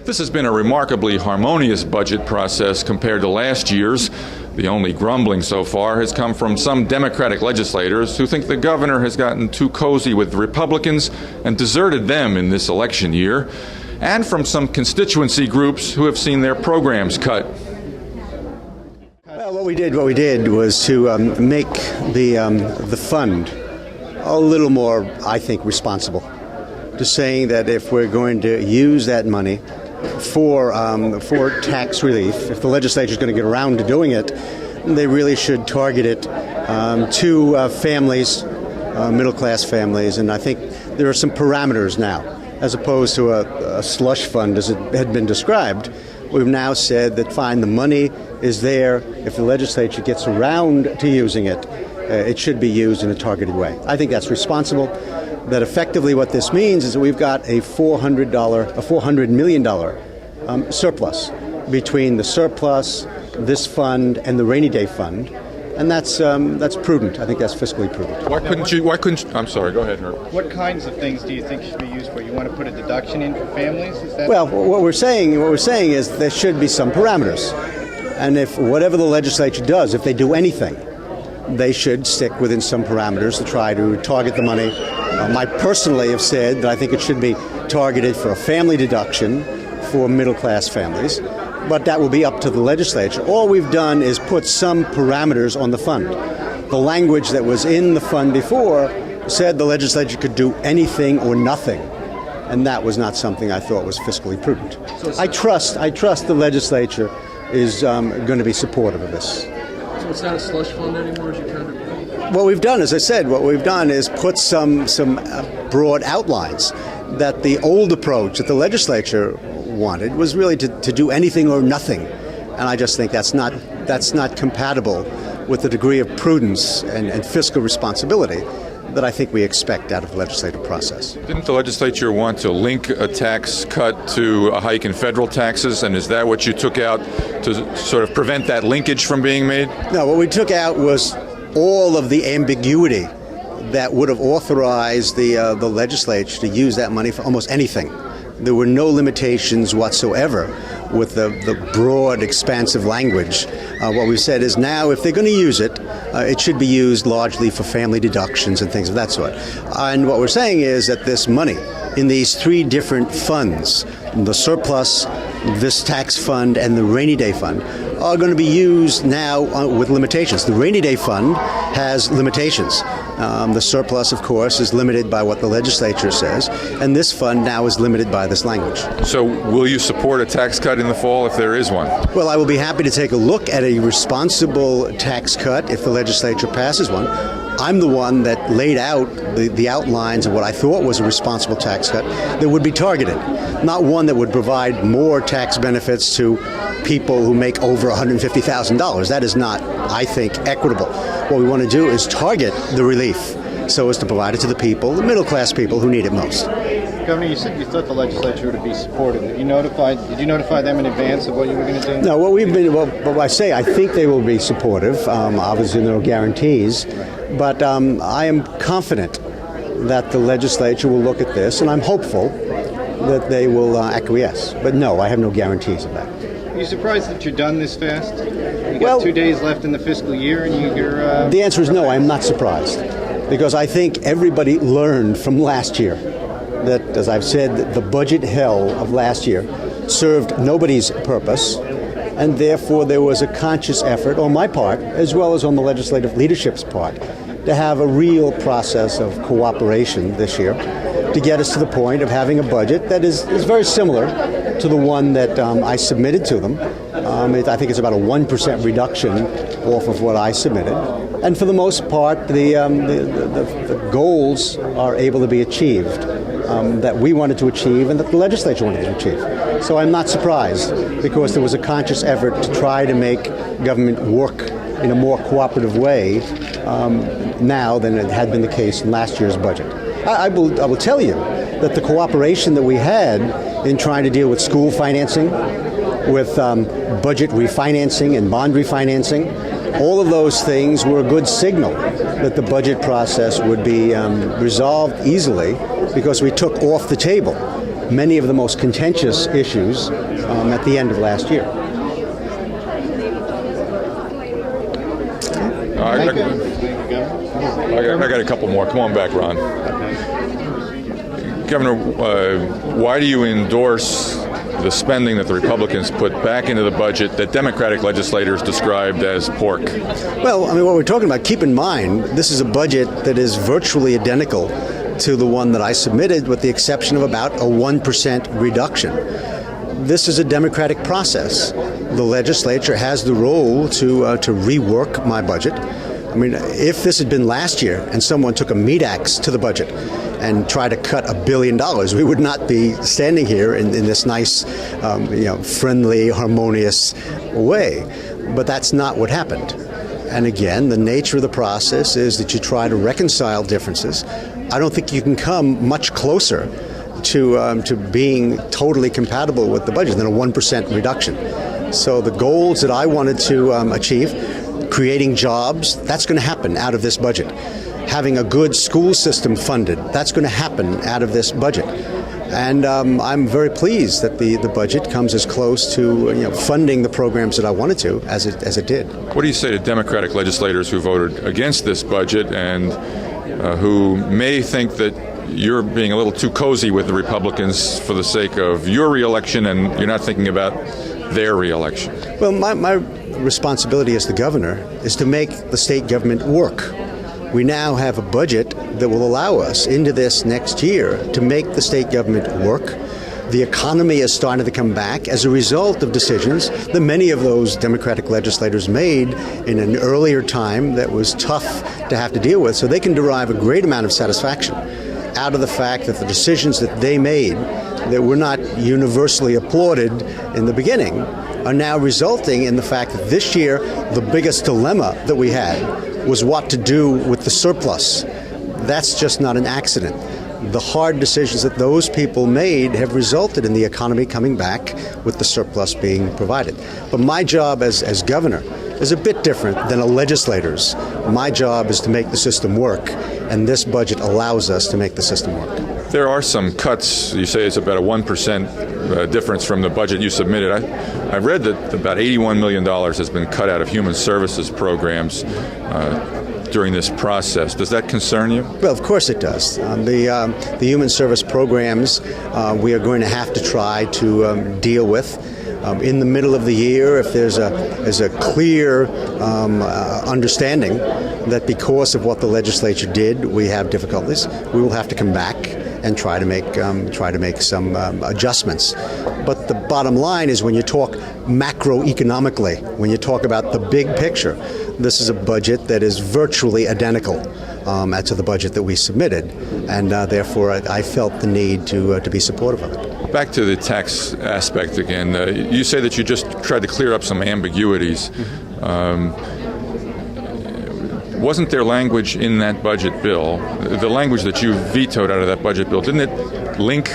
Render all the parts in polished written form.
This has been a remarkably harmonious budget process compared to last year's. The only grumbling so far has come from some Democratic legislators who think the governor has gotten too cozy with Republicans and deserted them in this election year, and from some constituency groups who have seen their programs cut. Well, what we did was to make the fund a little more, I think, responsible. To saying that if we're going to use that money for tax relief, if the legislature is going to get around to doing it, they really should target it to families, middle-class families, and I think there are some parameters now, as opposed to a slush fund as it had been described. We've now said that fine, the money is there. If the legislature gets around to using it, it should be used in a targeted way. I think that's responsible. That effectively what this means is that we've got a $400 million surplus between the surplus, this fund, and the rainy day fund, and that's prudent. I think that's fiscally prudent. Why couldn't? I'm sorry. Go ahead, Herb. What kinds of things do you think should be used for? You want to put a deduction in for families? Is that well, what we're saying is there should be some parameters, and if whatever the legislature does, if they do anything, they should stick within some parameters to try to target the money. I personally have said that I think it should be targeted for a family deduction for middle-class families, but that will be up to the legislature. All we've done is put some parameters on the fund. The language that was in the fund before said the legislature could do anything or nothing, and that was not something I thought was fiscally prudent. I trust the legislature is going to be supportive of this. So it's not a slush fund anymore, as you kind of... What we've done, as I said, is put some broad outlines. That the old approach that the legislature wanted was really to do anything or nothing, and I just think that's not compatible with the degree of prudence and fiscal responsibility that I think we expect out of the legislative process. Didn't the legislature want to link a tax cut to a hike in federal taxes, and is that what you took out to sort of prevent that linkage from being made? No, what we took out was all of the ambiguity that would have authorized the legislature to use that money for almost anything. There were no limitations whatsoever with the broad, expansive language. What we've said is now, if they're going to use it, it should be used largely for family deductions and things of that sort. And what we're saying is that this money in these three different funds, the surplus, this tax fund, and the rainy day fund, are going to be used now with limitations. The rainy day fund has limitations. The surplus, of course, is limited by what the legislature says, and this fund now is limited by this language. So will you support a tax cut in the fall if there is one? Well, I will be happy to take a look at a responsible tax cut if the legislature passes one. I'm the one that laid out the outlines of what I thought was a responsible tax cut that would be targeted, not one that would provide more tax benefits to people who make over $150,000. That is not, I think, equitable. What we want to do is target the relief so as to provide it to the people, the middle-class people who need it most. Governor, you said you thought the legislature would be supportive. Did you notify them in advance of what you were going to do? No, what I say, I think they will be supportive. Obviously, no guarantees. But I am confident that the legislature will look at this, and I'm hopeful that they will acquiesce. But no, I have no guarantees of that. Are you surprised that you're done this fast? You got 2 days left in the fiscal year, and you're... The answer is no, I'm not surprised. Because I think everybody learned from last year that, as I've said, the budget hell of last year served nobody's purpose, and therefore there was a conscious effort on my part, as well as on the legislative leadership's part, to have a real process of cooperation this year to get us to the point of having a budget that is very similar to the one that I submitted to them. I think it's about a 1% reduction off of what I submitted. And for the most part, the goals are able to be achieved that we wanted to achieve and that the legislature wanted to achieve. So I'm not surprised, because there was a conscious effort to try to make government work in a more cooperative way now than it had been the case in last year's budget. I will tell you that the cooperation that we had in trying to deal with school financing, with budget refinancing and bond refinancing, all of those things were a good signal that the budget process would be resolved easily, because we took off the table many of the most contentious issues at the end of last year. I got a couple more. Come on back, Ron. Governor, why do you endorse the spending that the Republicans put back into the budget that Democratic legislators described as pork? Well, I mean, what we're talking about, keep in mind, this is a budget that is virtually identical to the one that I submitted, with the exception of about a 1% reduction. This is a democratic process. The legislature has the role to rework my budget. I mean, if this had been last year and someone took a meat axe to the budget and tried to cut $1 billion, we would not be standing here in this nice, friendly, harmonious way. But that's not what happened. And again, the nature of the process is that you try to reconcile differences. I don't think you can come much closer to being totally compatible with the budget than a 1% reduction. So the goals that I wanted to achieve, creating jobs, that's going to happen out of this budget. Having a good school system funded, that's going to happen out of this budget. And I'm very pleased that the budget comes as close to funding the programs that I wanted to as it did. What do you say to Democratic legislators who voted against this budget and who may think that you're being a little too cozy with the Republicans for the sake of your reelection and you're not thinking about their reelection? Well, my responsibility as the governor is to make the state government work. We now have a budget that will allow us into this next year to make the state government work. The economy is starting to come back as a result of decisions that many of those Democratic legislators made in an earlier time that was tough to have to deal with. So they can derive a great amount of satisfaction out of the fact that the decisions that they made that were not universally applauded in the beginning are now resulting in the fact that this year the biggest dilemma that we had was what to do with the surplus. That's just not an accident. The hard decisions that those people made have resulted in the economy coming back with the surplus being provided. But my job as governor is a bit different than a legislator's. My job is to make the system work, and this budget allows us to make the system work. There are some cuts. You say it's about a 1% difference from the budget you submitted. I read that about $81 million has been cut out of human services programs during this process. Does that concern you? Well, of course it does. The human service programs we are going to have to try to deal with. In the middle of the year, if there's a clear understanding that because of what the legislature did, we have difficulties, we will have to come back and try to make some adjustments. But the bottom line is, when you talk macroeconomically, when you talk about the big picture, this is a budget that is virtually identical to the budget that we submitted, and therefore I felt the need to be supportive of it. Back to the tax aspect again. You say that you just tried to clear up some ambiguities. Wasn't there language in that budget bill, the language that you vetoed out of that budget bill, didn't it link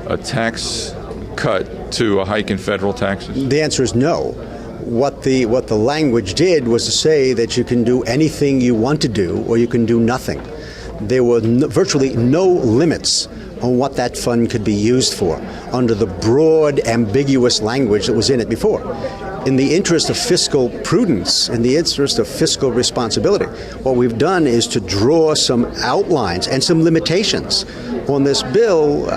a tax cut to a hike in federal taxes? The answer is no. What the language did was to say that you can do anything you want to do, or you can do nothing. There were virtually no limits on what that fund could be used for under the broad, ambiguous language that was in it before. In the interest of fiscal prudence, in the interest of fiscal responsibility, what we've done is to draw some outlines and some limitations on this bill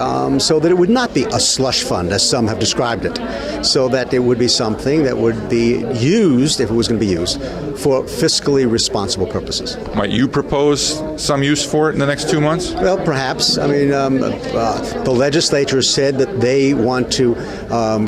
so that it would not be a slush fund, as some have described it, so that it would be something that would be used, if it was going to be used, for fiscally responsible purposes. Might you propose some use for it in the next 2 months? Well, perhaps. I mean, the legislature said that they want to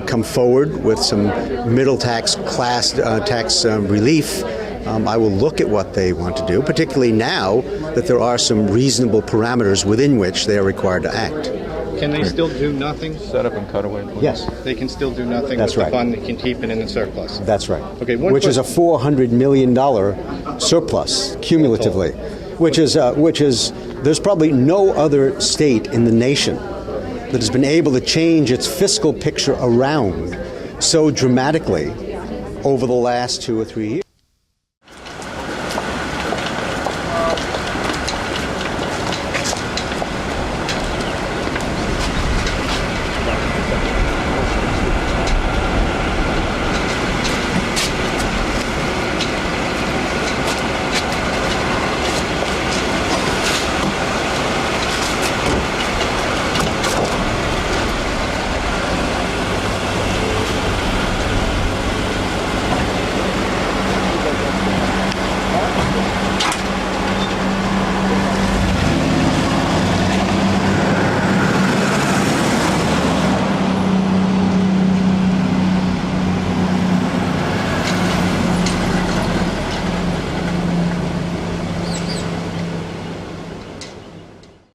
come forward with some middle class tax relief. I will look at what they want to do, particularly now that there are some reasonable parameters within which they are required to act. Can they still do nothing? Set up and cut away. Please. Yes. They can still do nothing That's with right. the fund. They can keep it in the surplus. That's right. Okay. Which is a $400 million surplus cumulatively, which is there's probably no other state in the nation that has been able to change its fiscal picture around so dramatically over the last 2 or 3 years.